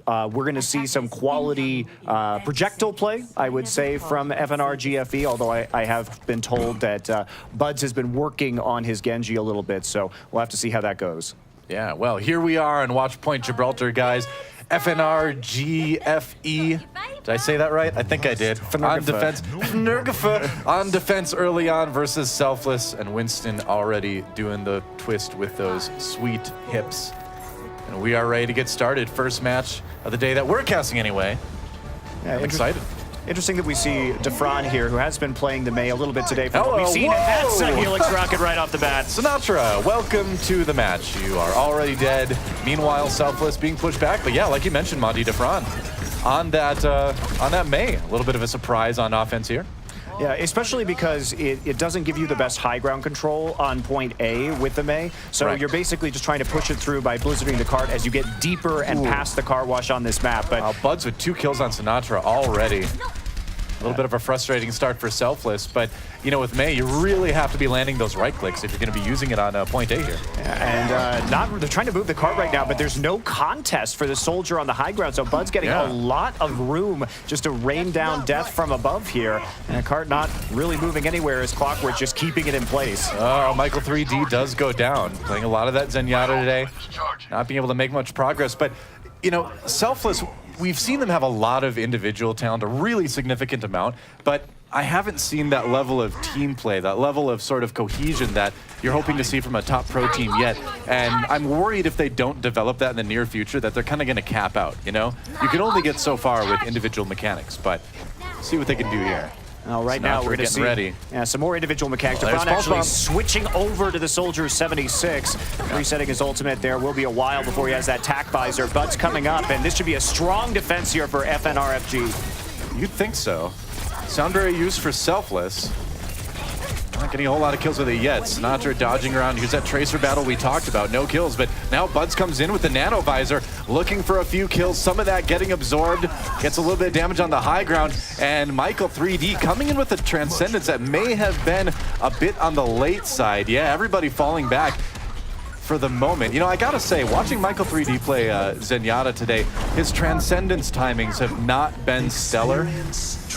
we're going to see some quality projectile play, I would say, from FNRGFE, although I have been told that Buds has been working on his Genji a little bit, so we'll have to see how that goes. Yeah, well, here we are on Watch Point Gibraltar, guys. FNRGFE. Did I say that right? I think I did. On defense. FNRGFE on defense early on versus Selfless, and Winston already doing the twist with those sweet hips. And we are ready to get started. First match of the day that we're casting anyway. Yeah, I'm excited. Interesting that we see Defran here, who has been playing the Mei a little bit today. Hello, we've seen, and that's a Helix Rocket right off the bat. Sinatra, welcome to the match. You are already dead. Meanwhile, Selfless being pushed back. But yeah, like you mentioned, Monty, Defran on that Mei. A little bit of a surprise on offense here. Yeah, especially because it doesn't give you the best high ground control on point A with the Mei. So you're basically just trying to push it through by blizzarding the cart as you get deeper and past the car wash on this map. But Buds with 2 kills on Sinatra already. A little bit of a frustrating start for Selfless, but you know, with Mei, you really have to be landing those right clicks if you're going to be using it on point A here. Yeah, and they're trying to move the cart right now, but there's no contest for the soldier on the high ground, so Bud's getting a lot of room just to rain down death from above here, and a cart not really moving anywhere as Clockwork just keeping it in place. Oh, Michael 3D does go down, playing a lot of that Zenyatta today, not being able to make much progress, but you know, Selfless, we've seen them have a lot of individual talent, a really significant amount, but I haven't seen that level of team play, that level of sort of cohesion that you're hoping to see from a top pro team yet. And I'm worried if they don't develop that in the near future that they're kind of going to cap out, you know? You can only get so far with individual mechanics, but see what they can do here. Right now we're going to see ready. Some more individual mechanics. Defran actually switching over to the Soldier 76, resetting his ultimate. There will be a while before he has that tack visor. Bud's coming up, and this should be a strong defense here for FNRFG. You'd think so. Soundberry used for Selfless. Not getting a whole lot of kills with it yet. Sinatra dodging around. Here's that Tracer battle we talked about. No kills, but now Buds comes in with the Nano Visor, looking for a few kills. Some of that getting absorbed. Gets a little bit of damage on the high ground. And Michael 3D coming in with a Transcendence that may have been a bit on the late side. Yeah, everybody falling back for the moment. You know, I gotta say, watching Michael 3D play Zenyatta today, his Transcendence timings have not been stellar.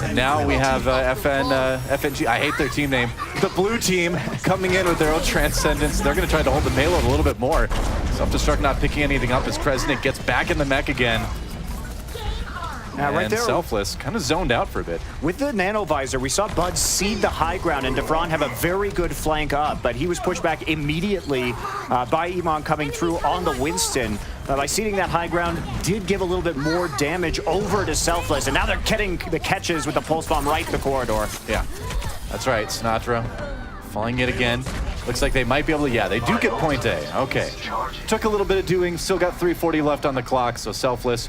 And now we have FNG, I hate their team name, the blue team coming in with their own Transcendence. They're gonna try to hold the payload a little bit more. Self-Destruct not picking anything up as Kresnik gets back in the mech again. Now, right there, Selfless kind of zoned out for a bit. With the Nano Visor, we saw Bud seed the high ground and Defran have a very good flank up, but he was pushed back immediately by Iman coming through on the Winston. By seeding that high ground, did give a little bit more damage over to Selfless, and now they're getting the catches with the Pulse Bomb right in the corridor. Yeah, that's right. Sinatra falling it again. Looks like they might be able to, yeah, they do get point A. Okay. Took a little bit of doing, still got 340 left on the clock, so Selfless.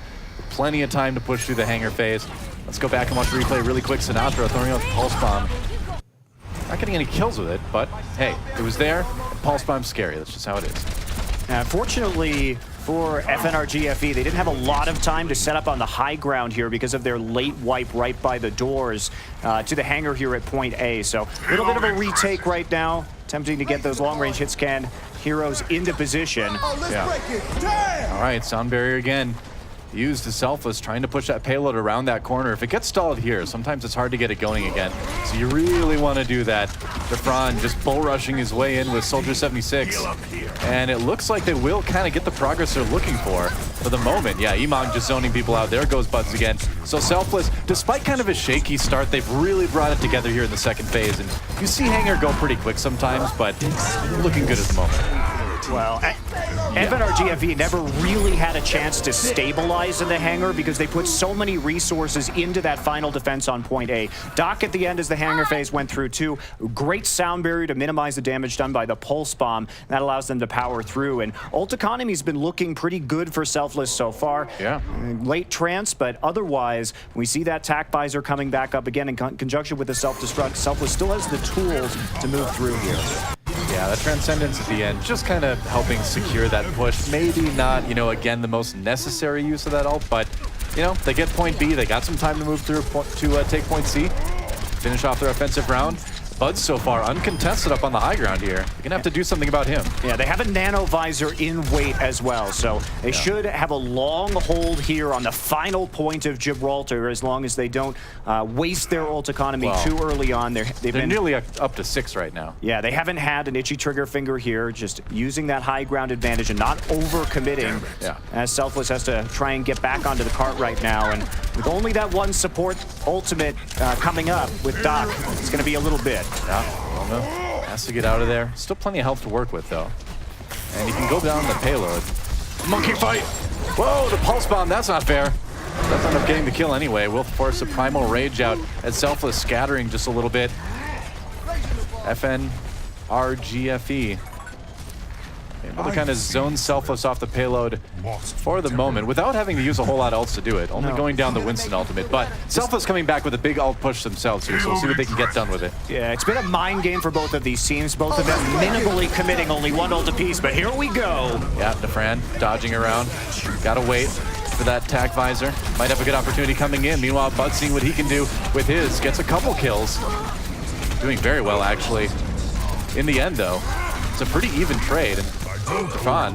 Plenty of time to push through the hangar phase. Let's go back and watch the replay really quick. Sinatra throwing out the Pulse Bomb. Not getting any kills with it, but hey, it was there. Pulse Bomb's scary. That's just how it is. Fortunately for FNRGFE, they didn't have a lot of time to set up on the high ground here because of their late wipe right by the doors to the hangar here at point A. So a little bit of a retake right now, attempting to get those long-range hit scan heroes into position. Yeah. All right, sound barrier again. Used the Selfless, trying to push that payload around that corner. If it gets stalled here, sometimes it's hard to get it going again. So you really want to do that. Defran just bull rushing his way in with Soldier 76. And it looks like they will kind of get the progress they're looking for the moment. Yeah, Iman just zoning people out. There goes Buds again. So Selfless, despite kind of a shaky start, they've really brought it together here in the second phase. And you see Hangar go pretty quick sometimes, but looking good at the moment. Well, FNRGFE never really had a chance to stabilize in the hangar because they put so many resources into that final defense on point A. Doc at the end as the hangar phase went through too. Great sound barrier to minimize the damage done by the Pulse Bomb. That allows them to power through. And ult economy's been looking pretty good for Selfless so far. Yeah. Late trance, but otherwise, we see that tack visor coming back up again in conjunction with the self-destruct. Selfless still has the tools to move through here. Yeah, that Transcendence at the end, just kind of helping secure that push. Maybe not, you know, again, the most necessary use of that ult, but, you know, they get point B. They got some time to move through to take point C, finish off their offensive round. Bud's so far uncontested up on the high ground here. They're gonna have to do something about him. Yeah, they have a nano visor in weight as well, so they should have a long hold here on the final point of Gibraltar as long as they don't waste their ult economy too early on. They're been nearly up to 6 right now. Yeah, they haven't had an itchy trigger finger here, just using that high ground advantage and not over-committing. Yeah. As Selfless has to try and get back onto the cart right now, and with only that one support ultimate coming up with Doc, it's going to be a little bit. Yeah, well, no. Has to get out of there. Still plenty of health to work with, though. And he can go down the payload. Monkey fight! Whoa, the pulse bomb, that's not fair. Doesn't end up getting the kill anyway. Will force a primal rage out as Selfless scattering just a little bit. FNRGFE. Able to kind of zone Selfless off the payload for the moment without having to use a whole lot of ults to do it. Only going down the Winston ultimate. But Selfless coming back with a big ult push themselves here, so we'll see what they can get done with it. Yeah, it's been a mind game for both of these teams. Both of them minimally committing only one ult apiece, but here we go. Yeah, Defran dodging around. Gotta wait for that tac visor. Might have a good opportunity coming in. Meanwhile, Bud seeing what he can do with his. Gets a couple kills. Doing very well, actually. In the end, though, it's a pretty even trade. And Defran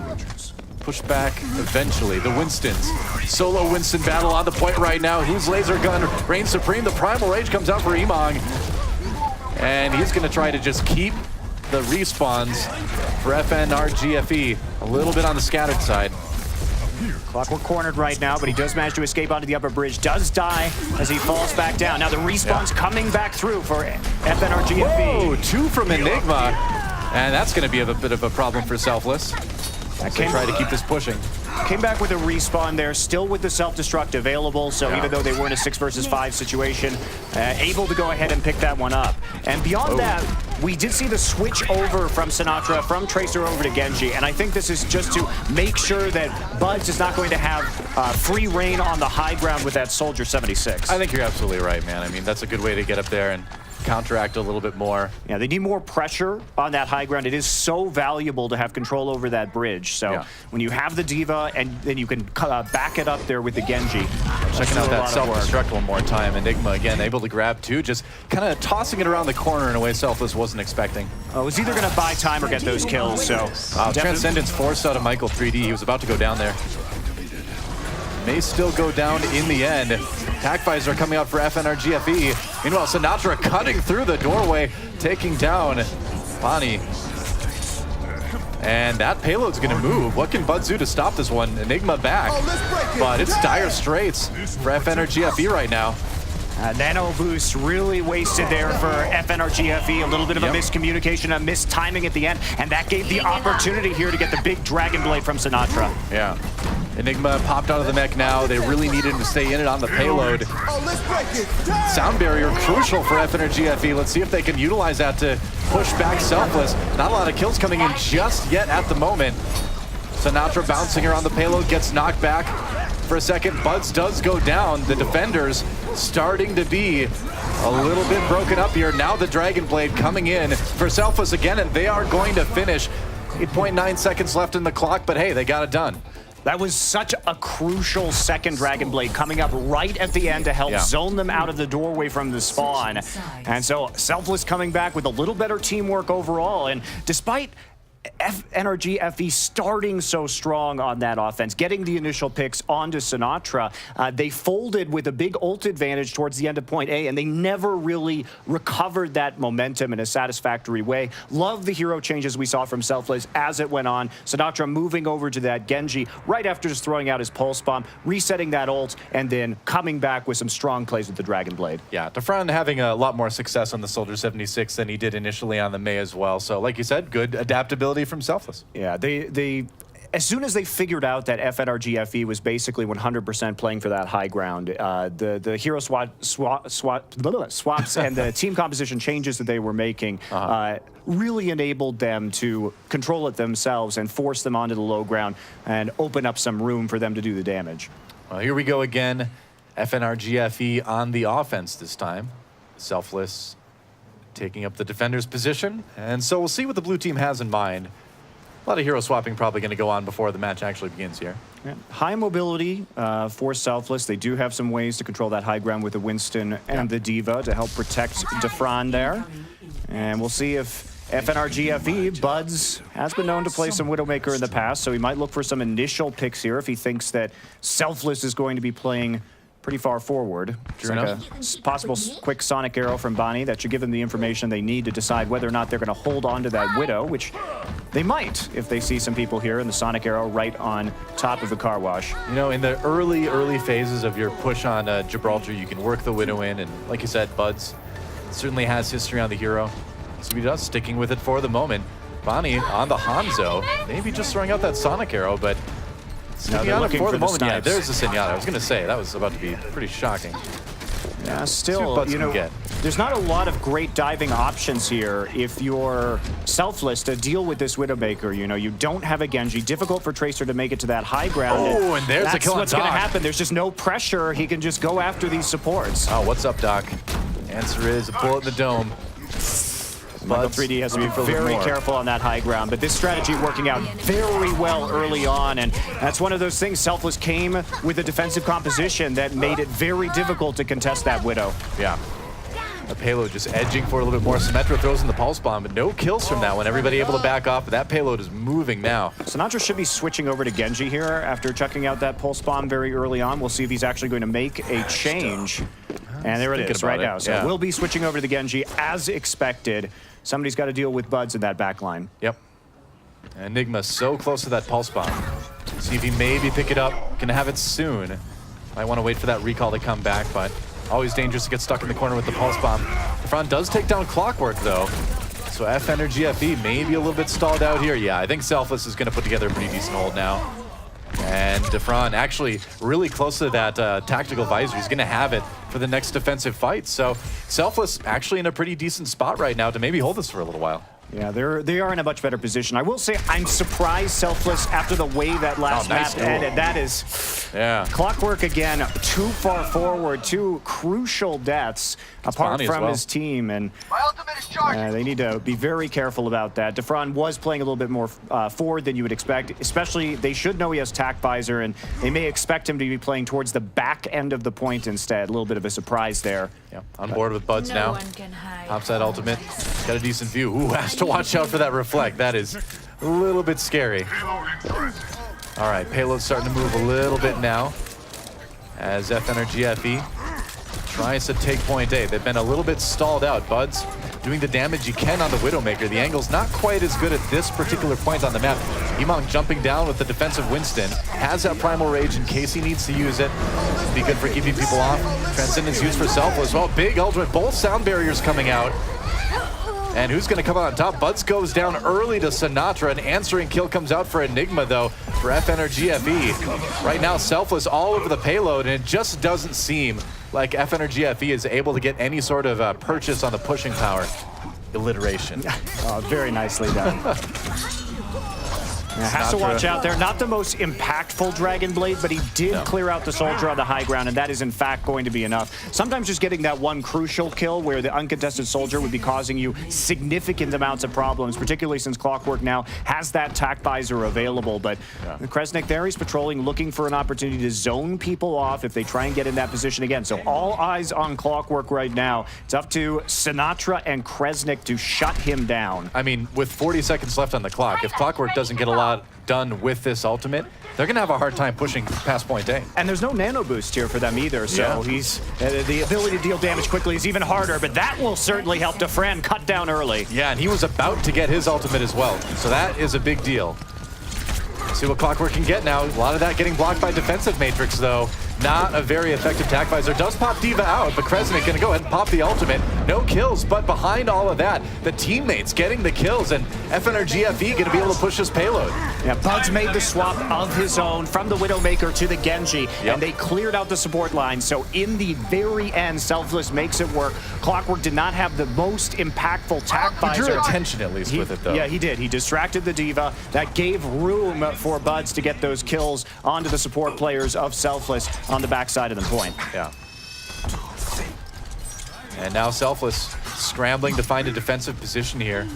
pushed back eventually. The Winstons. Solo Winston battle on the point right now. Who's laser gun reigns supreme. The primal rage comes out for Emong. And he's going to try to just keep the respawns for FNRGFE a little bit on the scattered side. Clockwork cornered right now, but he does manage to escape onto the upper bridge. Does die as he falls back down. Now the respawn's coming back through for FNRGFE. Whoa, 2 from Enigma. And that's going to be a bit of a problem for Selfless. They try to keep this pushing. Came back with a respawn there, still with the self-destruct available, so even though they were in a 6 versus 5 situation, able to go ahead and pick that one up. And beyond that, we did see the switch over from Sinatra, from Tracer over to Genji, and I think this is just to make sure that Buds is not going to have free reign on the high ground with that Soldier 76. I think you're absolutely right, man. I mean, that's a good way to get up there and counteract a little bit more. Yeah, they need more pressure on that high ground. It is so valuable to have control over that bridge. So when you have the Diva and then you can back it up there with the Genji. Checking out that self-destruct one more time. Enigma again able to grab 2, just kind of tossing it around the corner in a way Selfless wasn't expecting. It was either going to buy time or get those kills. So Transcendence forced out of Michael 3D. He was about to go down there. May still go down in the end. Tac visor coming out for FNRGFE. Meanwhile, Sinatra cutting through the doorway, taking down Bonnie. And that payload's gonna move. What can Bud do to stop this one? Enigma back, but it's dire straits for FNRGFE right now. Nano boost really wasted there for FNRGFE. A little bit of a miscommunication, a mistiming at the end, and that gave the opportunity here to get the big Dragon Blade from Sinatra. Yeah. Enigma popped out of the mech now. They really needed him to stay in it on the payload. Sound barrier crucial for FNRGFE. Let's see if they can utilize that to push back Selfless. Not a lot of kills coming in just yet at the moment. Sinatra bouncing around the payload, gets knocked back for a second. Buds does go down. The defenders starting to be a little bit broken up here. Now the Dragon Blade coming in for Selfless again, and they are going to finish. 8.9 seconds left in the clock, but hey, they got it done. That was such a crucial second Dragon Blade coming up right at the end to help zone them out of the doorway from the spawn. And so Selfless coming back with a little better teamwork overall. And despite FNRGFE starting so strong on that offense, getting the initial picks onto Sinatra, they folded with a big ult advantage towards the end of point A, and they never really recovered that momentum in a satisfactory way. Love the hero changes we saw from Selfless as it went on. Sinatra moving over to that Genji right after just throwing out his pulse bomb, resetting that ult, and then coming back with some strong plays with the Dragon Blade. Yeah, Defran having a lot more success on the Soldier 76 than he did initially on the May as well. So like you said, good adaptability from Selfless. Yeah, they as soon as they figured out that FNRGFE was basically 100% playing for that high ground, the hero swaps and the team composition changes that they were making really enabled them to control it themselves and force them onto the low ground and open up some room for them to do the damage. Well, here we go again. FNRGFE on the offense this time. Selfless taking up the defender's position, and so we'll see what the blue team has in mind. A lot of hero swapping probably going to go on before the match actually begins here. Yeah. High mobility for Selfless. They do have some ways to control that high ground with the Winston and the Diva to help protect Defran there. And we'll see if FNRGFE, Buds, has been known to play some Widowmaker in the past, so he might look for some initial picks here if he thinks that Selfless is going to be playing pretty far forward. It's like a possible quick Sonic Arrow from Bonnie that should give them the information they need to decide whether or not they're going to hold on to that Widow, which they might if they see some people here in the Sonic Arrow right on top of the car wash. You know, in the early phases of your push on Gibraltar, you can work the Widow in, and like you said, Buds certainly has history on the hero. So he does, sticking with it for the moment. Bonnie on the Hanzo, maybe just throwing out that Sonic Arrow, but sticking on it for the moment. Yeah, there's the Zenyatta. I was going to say, that was about to be pretty shocking. Yeah, still, you know, there's not a lot of great diving options here if you're Selfless to deal with this Widowmaker. You know, you don't have a Genji. Difficult for Tracer to make it to that high ground. Oh, and there's a kill on That's what's going to happen. There's just no pressure. He can just go after these supports. Oh, what's up, Doc? Answer is a bullet in the dome. Michael 3D has to be very careful on that high ground, but this strategy working out very well early on, and that's one of those things. Selfless came with a defensive composition that made it very difficult to contest that Widow. Yeah. The payload just edging for a little bit more. Symmetra throws in the pulse bomb, but no kills from that one. Everybody able to back off, but that payload is moving now. Sinatra should be switching over to Genji here after chucking out that pulse bomb very early on. We'll see if he's actually going to make a change. And there it is right now. So we'll be switching over to the Genji as expected. Somebody's got to deal with Buds in that back line. Yep. Enigma so close to that pulse bomb. See if he maybe pick it up. Gonna have it soon. Might want to wait for that recall to come back, but always dangerous to get stuck in the corner with the pulse bomb. Defron does take down Clockwork though. So FNRGFE maybe a little bit stalled out here. Yeah, I think Selfless is gonna put together a pretty decent hold now. And Defron actually really close to that tactical visor. He's going to have it for the next defensive fight. So Selfless actually in a pretty decent spot right now to maybe hold this for a little while. Yeah, they are in a much better position. I will say I'm surprised Selfless after the way that last map ended. That is Clockwork again, too far forward, two crucial deaths apart from his team, and they need to be very careful about that. Defron was playing a little bit more forward than you would expect, especially they should know he has tac visor, and they may expect him to be playing towards the back end of the point instead. A little bit of a surprise there. Yeah, on board with Buds now. Pops that ultimate. Got a decent view. Ooh, has to watch out for that reflect. That is a little bit scary. All right, payload's starting to move a little bit now as FNRGFE tries to take point A. They've been a little bit stalled out. Buds doing the damage you can on the Widowmaker. The angle's not quite as good at this particular point on the map. Emong jumping down with the defensive Winston. Has that Primal Rage in case he needs to use it. Be good for keeping people off. Transcendence used for Selfless. Well, big ultimate. Both sound barriers coming out. And who's going to come out on top? Buds goes down early to Sinatra. An answering kill comes out for Enigma, though, for FNRGFE. Right now, Selfless all over the payload, and it just doesn't seem like FNRGFE is able to get any sort of purchase on the pushing power. Alliteration. Very nicely done. Has to watch out there. Not the most impactful Dragon Blade, but he did clear out the soldier on the high ground, and that is in fact going to be enough. Sometimes just getting that one crucial kill where the uncontested soldier would be causing you significant amounts of problems, particularly since Clockwork now has that tac visor available. But Kresnik there, he's patrolling, looking for an opportunity to zone people off if they try and get in that position again. So all eyes on Clockwork right now. It's up to Sinatra and Kresnik to shut him down. I mean, with 40 seconds left on the clock, if Clockwork doesn't get a lot done with this ultimate, they're going to have a hard time pushing past point A. And there's no nano boost here for them either, so he's the ability to deal damage quickly is even harder, but that will certainly help Defran cut down early. Yeah, and he was about to get his ultimate as well, so that is a big deal. See what Clockwork can get now. A lot of that getting blocked by defensive Matrix, though. Not a very effective tac visor. Does pop Diva out, but Kresnik gonna go ahead and pop the ultimate. No kills, but behind all of that, the teammates getting the kills, and FNRGFE gonna be able to push this payload. Yeah, Buds made the swap of his own from the Widowmaker to the Genji, and they cleared out the support line. So in the very end, Selfless makes it work. Clockwork did not have the most impactful tac visor. He drew attention at least with it, though. Yeah, he did. He distracted the Diva. That gave room for Buds to get those kills onto the support players of Selfless on the backside of the point. Yeah. And now Selfless scrambling to find a defensive position here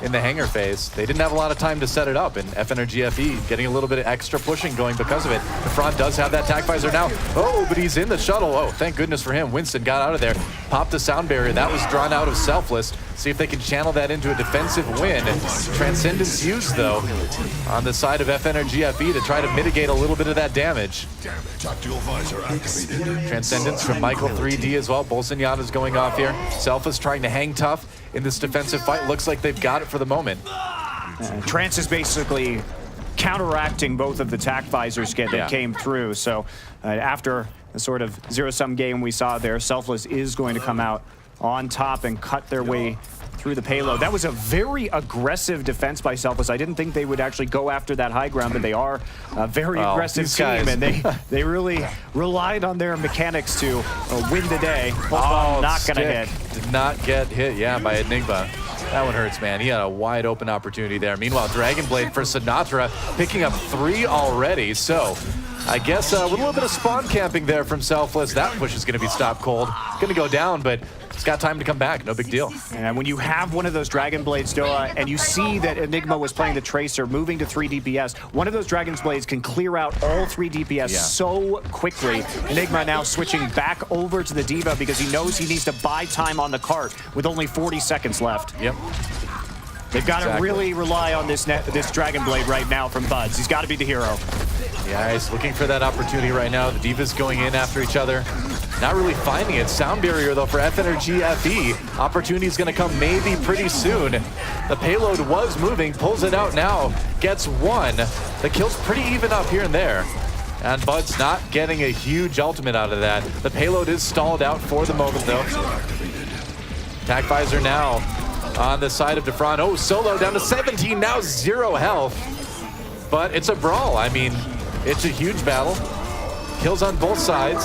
in the hangar phase. They didn't have a lot of time to set it up, and FNRGFE getting a little bit of extra pushing going because of it. The front does have that tac visor now. Oh, but he's in the shuttle. Oh, thank goodness for him. Winston got out of there, popped the sound barrier. That was drawn out of Selfless. See if they can channel that into a defensive win. Transcendence used, though, on the side of FNRGFE to try to mitigate a little bit of that damage. Transcendence from Michael 3D as well. Bolsonaro going off here. Selfless trying to hang tough in this defensive fight. Looks like they've got it for the moment. Trance is basically counteracting both of the tac visors that came through. So after the sort of zero-sum game we saw there, Selfless is going to come out on top and cut their way through the payload. That was a very aggressive defense by Selfless. I didn't think they would actually go after that high ground, but they are a very aggressive team, and they really relied on their mechanics to win the day. Not gonna hit. Did not get hit, by Enigma. That one hurts, man. He had a wide open opportunity there. Meanwhile, Dragon Blade for Sinatra picking up 3 already. So I guess with a little bit of spawn camping there from Selfless, that push is going to be stopped cold. Going to go down, but it's got time to come back. No big deal. And when you have one of those Dragon Blades, Doa, and you see that Enigma was playing the Tracer, moving to 3 DPS, one of those Dragon Blades can clear out all 3 DPS so quickly. Enigma now switching back over to the D.Va because he knows he needs to buy time on the cart with only 40 seconds left. Yep. They've got to really rely on this Dragon Blade right now from Buds. He's got to be the hero. Yeah, he's looking for that opportunity right now. The D.Va's going in after each other. Not really finding it. Sound barrier, though, for FNRGFE. Opportunity's going to come maybe pretty soon. The payload was moving, pulls it out now, gets 1. The kill's pretty even up here and there. And Bud's not getting a huge ultimate out of that. The payload is stalled out for the moment, though. Tac visor now on the side of Defron. Oh, Solo down to 17, now 0 health. But it's a brawl. I mean, it's a huge battle. Kills on both sides.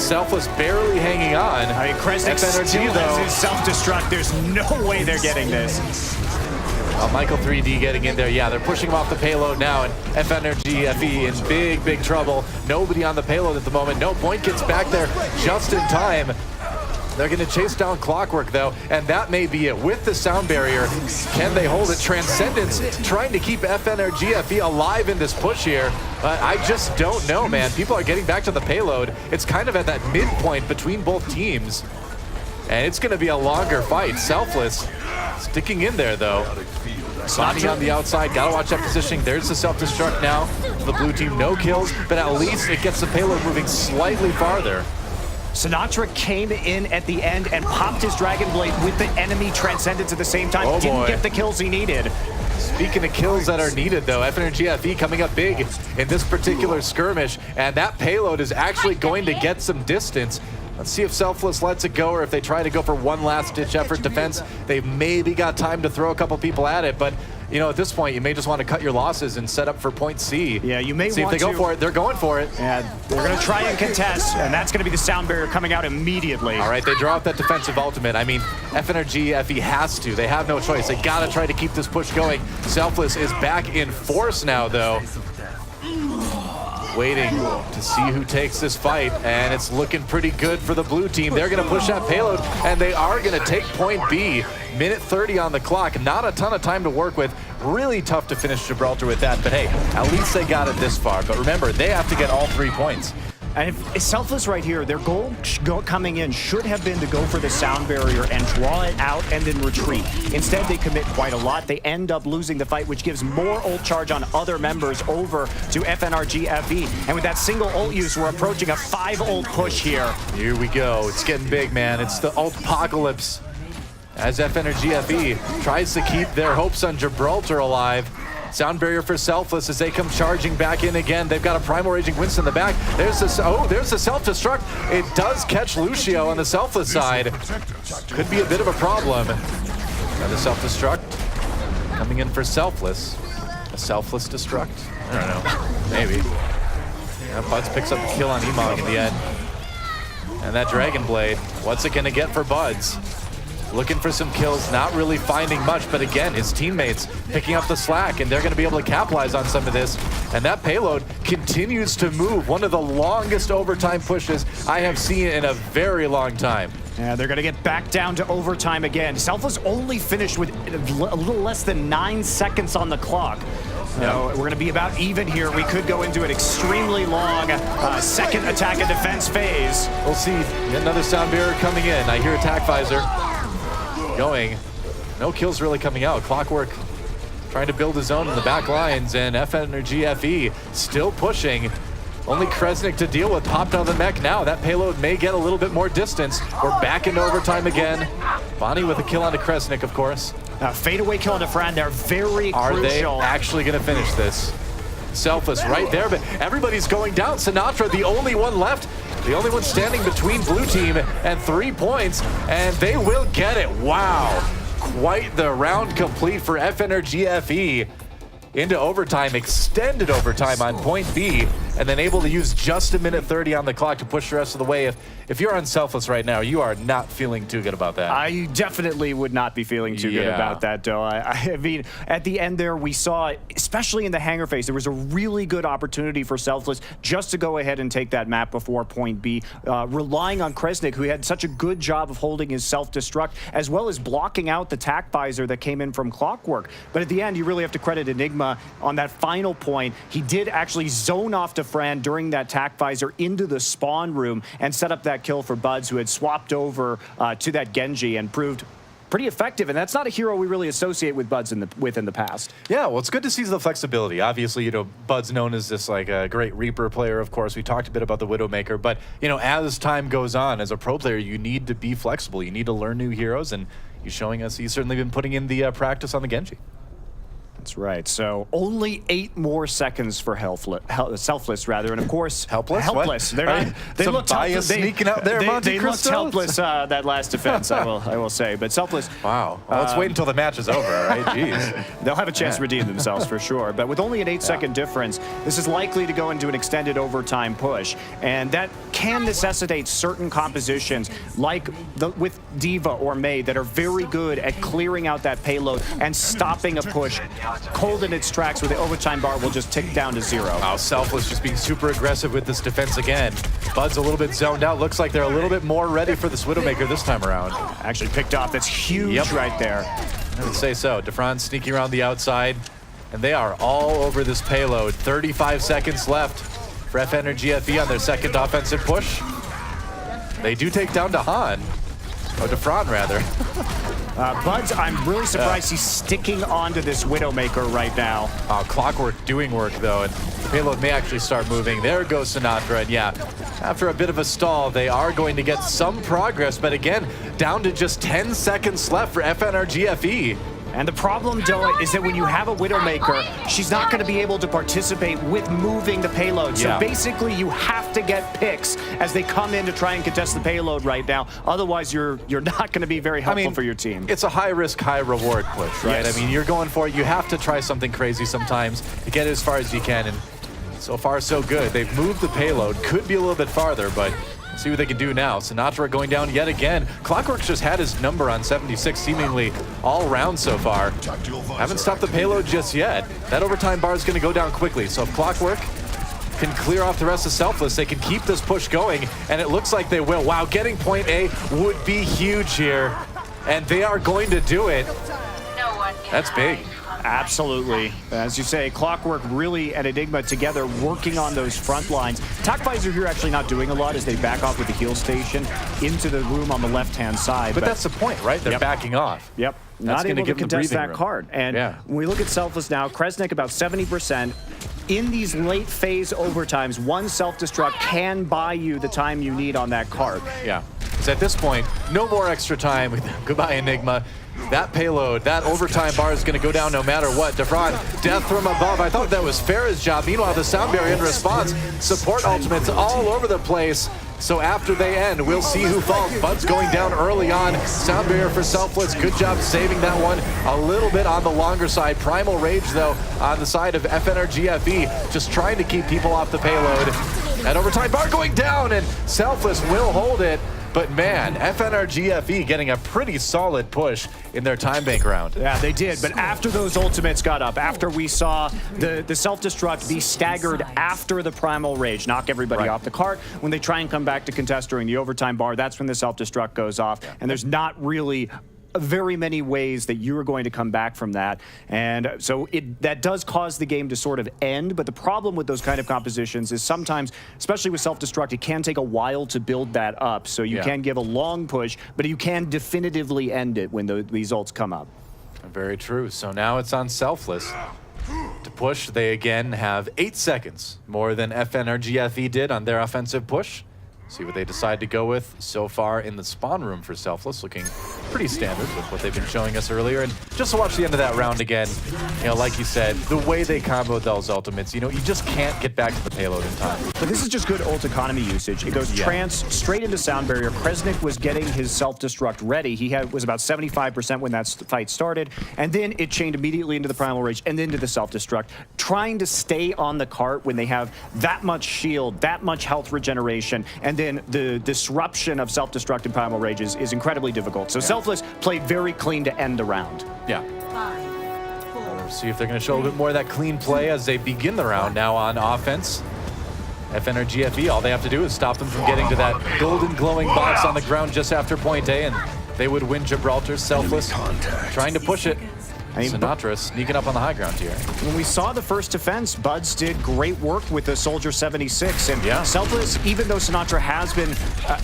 Selfless barely hanging on. I mean, Kresnik still has his self-destruct. There's no way they're getting this. Michael 3D getting in there. Yeah, they're pushing him off the payload now, and FNRGFE in big, big trouble. Nobody on the payload at the moment. No, Point gets back there just in time. They're going to chase down Clockwork, though, and that may be it. With the sound barrier, can they hold it? Transcendence trying to keep FNRGFE alive in this push here. I just don't know, man. People are getting back to the payload. It's kind of at that midpoint between both teams, and it's going to be a longer fight. Selfless sticking in there, though. Sonny on the outside, gotta watch that positioning. There's the self-destruct now. The blue team, no kills, but at least it gets the payload moving slightly farther. Sinatra came in at the end and popped his Dragon Blade with the enemy Transcendence at the same time. Didn't get the kills he needed. Speaking of kills that are needed, though, FNRGFE coming up big in this particular skirmish, and that payload is actually going to get some distance. Let's see if Selfless lets it go, or if they try to go for one last-ditch effort defense. They've maybe got time to throw a couple people at it, but you know, at this point, you may just want to cut your losses and set up for point C. Yeah, you may see want if they go for it. They're going for it. Yeah, they're going to try and contest, and that's going to be the sound barrier coming out immediately. All right, they draw out that defensive ultimate. I mean, FNRGFE has to. They have no choice. They got to try to keep this push going. Selfless is back in force now, though. Waiting to see who takes this fight, and it's looking pretty good for the blue team. They're going to push that payload, and they are going to take point B. Minute 30 on the clock. Not a ton of time to work with. Really tough to finish Gibraltar with that, but hey, at least they got it this far. But remember, they have to get all 3 points. And if Selfless right here, their goal coming in should have been to go for the sound barrier and draw it out and then retreat. Instead, they commit quite a lot. They end up losing the fight, which gives more ult charge on other members over to FNRGFE. And with that single ult use, we're approaching a 5 ult push here. Here we go. It's getting big, man. It's the ult apocalypse as FNRGFE tries to keep their hopes on Gibraltar alive. Sound barrier for Selfless as they come charging back in again. They've got a Primal Raging Winston in the back. There's the self-destruct. It does catch Lucio on the Selfless side. Could be a bit of a problem. Another self-destruct coming in for Selfless. A Selfless destruct? I don't know. Maybe. Yeah, Buds picks up the kill on Emog in the end. And that Dragon Blade, what's it gonna get for Buds? Looking for some kills, not really finding much, but again, his teammates picking up the slack, and they're going to be able to capitalize on some of this. And that payload continues to move. One of the longest overtime pushes I have seen in a very long time. Yeah, they're going to get back down to overtime again. Selfless only finished with a little less than 9 seconds on the clock. So we're going to be about even here. We could go into an extremely long second attack and defense phase. We'll see. Another sound barrier coming in. I hear attack visor going No kills really coming out. Clockwork trying to build his own in the back lines, and FNRGFE still pushing. Only Kresnik to deal with. Popped out of the mech now. That payload may get a little bit more distance. We're back into overtime again. Bonnie with a kill onto Kresnik, of course. Fadeaway kill onto Fran there. Very Are crucial. they actually going to finish this? Selfless right there, but everybody's going down. Sinatra, the only one left. The only one standing between blue team and 3 points, and they will get it. Wow. Quite the round complete for FNRGFE. Into overtime, extended overtime on point B, and then able to use just 1:30 on the clock to push the rest of the way. If you're on Selfless right now, you are not feeling too good about that. I definitely would not be feeling too good about that, though. I mean, at the end there, we saw, especially in the hangar phase, there was a really good opportunity for Selfless just to go ahead and take that map before point B, relying on Kresnik, who had such a good job of holding his self-destruct, as well as blocking out the tac visor that came in from Clockwork. But at the end, you really have to credit Enigma on that final point. He did actually zone off to Fran during that tac visor into the spawn room and set up that kill for Buds, who had swapped over to that Genji and proved pretty effective. And that's not a hero we really associate with Buds in the past. Yeah, well, it's good to see the flexibility. Obviously, you know, Bud's known as this like a great Reaper player, of course. We talked a bit about the Widowmaker, but you know, as time goes on, as a pro player, you need to be flexible. You need to learn new heroes, and he's showing us he's certainly been putting in the practice on the Genji. That's right. So only 8 more seconds for Selfless, rather, and of course, Helpless. Helpless. They're not. They Some looked bias sneaking out there, Monte They looked helpless that last defense. I will say, but Selfless. Wow. Well, let's wait until the match is over. All right. Jeez. They'll have a chance to redeem themselves for sure. But with only an 8-second difference, this is likely to go into an extended overtime push, and that can necessitate certain compositions like with Diva or May that are very good at clearing out that payload and stopping a push cold in its tracks, where the overtime bar will just tick down to 0. Wow, Selfless just being super aggressive with this defense again. Bud's a little bit zoned out. Looks like they're a little bit more ready for this Widowmaker this time around. Actually picked off. That's huge right there. I would say so. Defran sneaking around the outside, and they are all over this payload. 35 seconds left for FNRGFE on their second offensive push. They do take down Dahan. Or Defran, rather. Buds, I'm really surprised he's sticking onto this Widowmaker right now. Clockwork doing work, though, and the payload may actually start moving. There goes Sinatra, and yeah, after a bit of a stall, they are going to get some progress, but again, down to just 10 seconds left for FNRGFE. And the problem, Doa, is that when you have a Widowmaker, she's not going to be able to participate with moving the payload. So basically, you have to get picks as they come in to try and contest the payload right now. Otherwise, you're not going to be very helpful for your team. It's a high-risk, high-reward push, right? Yes. I mean, you're going for it. You have to try something crazy sometimes to get as far as you can, and so far, so good. They've moved the payload. Could be a little bit farther, but see what they can do now. Sinatra going down yet again. Clockwork's just had his number on 76 seemingly all round so far. Haven't stopped the payload just yet. That overtime bar is going to go down quickly. So if Clockwork can clear off the rest of Selfless, they can keep this push going, and it looks like they will. Wow, getting point A would be huge here, and they are going to do it. That's big. Absolutely. As you say, Clockwork really and Enigma together working on those front lines. Tac visor here actually not doing a lot as they back off with the heal station into the room on the left-hand side. But that's the point, right? They're backing off. Yep. Not able to contest that card. And when we look at Selfless now, Kresnik about 70%. In these late phase overtimes, one self-destruct can buy you the time you need on that card. Yeah. Because at this point, no more extra time. Goodbye, Enigma. That payload, that overtime bar is going to go down no matter what. Defran, death from above. I thought that was Farah's job. Meanwhile, the sound barrier in response. Support ultimates all over the place. So after they end, we'll see who falls. Bud's going down early on. Sound barrier for Selfless. Good job saving that one. A little bit on the longer side. Primal Rage, though, on the side of FNRGFE. Just trying to keep people off the payload. That overtime bar going down, and Selfless will hold it. But man, FNRGFE getting a pretty solid push in their time bank round. Yeah, they did. But after those ultimates got up, after we saw the self-destruct be staggered after the Primal Rage, knock everybody off the cart, when they try and come back to contest during the overtime bar, that's when the self-destruct goes off. And there's not really very many ways that you are going to come back from that. And so that does cause the game to sort of end. But the problem with those kind of compositions is sometimes, especially with self-destruct, it can take a while to build that up. So you can give a long push, but you can definitively end it when the results come up. Very true. So now it's on Selfless to push. They again have 8 seconds more than FNRGFE did on their offensive push. See what they decide to go with so far in the spawn room for Selfless, looking pretty standard with what they've been showing us earlier. And just to watch the end of that round again, you know, like you said, the way they comboed those ultimates, you know, you just can't get back to the payload in time. But this is just good ult economy usage. It goes trance straight into sound barrier. Kresnik was getting his self-destruct ready. He was about 75% when that fight started, and then it chained immediately into the primal rage and then to the self-destruct, trying to stay on the cart when they have that much shield, that much health regeneration, and then the disruption of self-destruct and primal rages is incredibly difficult. So Selfless played very clean to end the round. Yeah. We'll see if they're going to show a little bit more of that clean play as they begin the round now on offense. FNRGFE, all they have to do is stop them from getting to that golden glowing box on the ground just after point A, and they would win Gibraltar. Selfless trying to push it. Sinatra sneaking up on the high ground here. When we saw the first defense, Buds did great work with the Soldier 76, and Selfless, even though Sinatra has been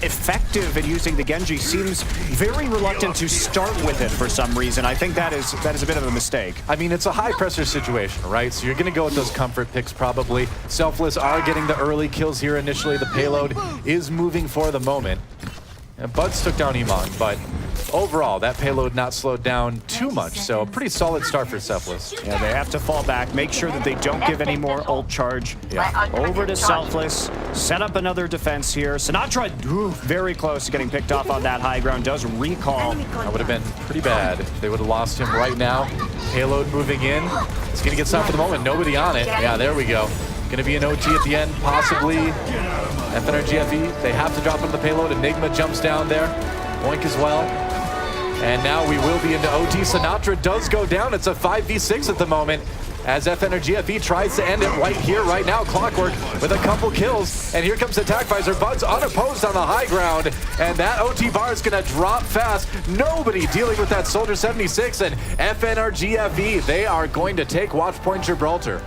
effective at using the Genji, seems very reluctant to start with it for some reason. I think that is a bit of a mistake. I mean, it's a high pressure situation, right? So you're going to go with those comfort picks probably. Selfless are getting the early kills here initially. The payload is moving for the moment. And Buds took down Emong, but overall, that payload not slowed down too much, so a pretty solid start for Selfless. Yeah, they have to fall back, make sure that they don't give any more ult charge. Yeah. Over to Selfless, set up another defense here. Sinatra, very close to getting picked off on that high ground, does recall. That would have been pretty bad if they would have lost him right now. Payload moving in. It's going to get stopped for the moment. Nobody on it. Yeah, there we go. Going to be an OT at the end, possibly. FNRGFE, they have to drop on the payload. Enigma jumps down there. Boink as well. And now we will be into OT. Sinatra does go down. It's a 5v6 at the moment as FNRGFE tries to end it right here, right now. Clockwork with a couple kills. And here comes Attack Visor. Buds unopposed on the high ground. And that OT bar is going to drop fast. Nobody dealing with that Soldier 76. And FNRGFE, they are going to take Watch Point Gibraltar.